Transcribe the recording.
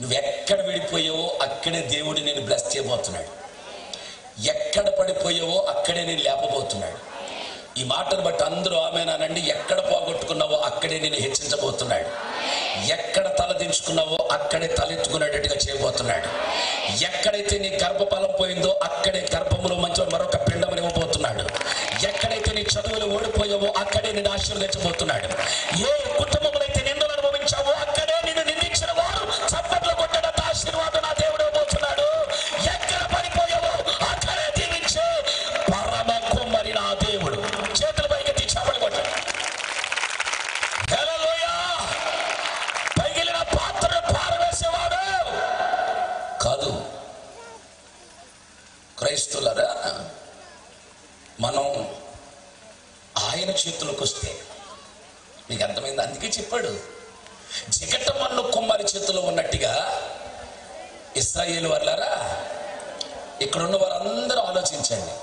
నువ్వెక్కడ విడిపోయావో అక్కడే దేవుడు నేను బ్లెస్ చేయబోతున్నాడు. ఎక్కడ పడిపోయావో అక్కడే నేను లేపబోతున్నాడు. ఈ మాటను బట్టి అందరూ ఆమేనండి. ఎక్కడ పోగొట్టుకున్నావో అక్కడే నేను హెచ్చించబోతున్నాడు. ఎక్కడ తలదించుకున్నావో అక్కడే తలెత్తుకునేటట్టుగా చేయబోతున్నాడు. ఎక్కడైతే నీ గర్భఫలం పోయిందో అక్కడే గర్భములో మంచి మరొక పిండమును ఇవ్వబోతున్నాడు. ఎక్కడైతే నీ చదువులు ఓడిపోయావో అక్కడే నేను ఆశీర్వదించబోతున్నాడు. ఏ కుటుంబంలో అయితే నిందలు అనుభవించావో అక్కడే నేను నిందించిన వారు చప్పట్లు కొట్టడంత ఆశీర్వాదం నా దేవుడు ఇవ్వబోతున్నాడు. ఎక్కడ పడిపోయావో అక్కడే దీవించే పరమ కుమ్మరి నా దేవుడు. చేతులు పైకి ఎత్తి చప్పట్లు కొట్టాడు. హల్లెలూయా. పగిలిన పాత్రను పారవేసేవాడు కాదు. క్రైస్తవులారా, మనం ఆయన చేతులకు వస్తే మీకు అర్థమైంది. అందుకే చెప్పాడు, జిగట మన్ను కుమ్మరి చేతిలో ఉన్నట్టుగా ఇశ్రాయేలు వారులారా, ఇక్కడున్న వారందరూ ఆలోచించండి.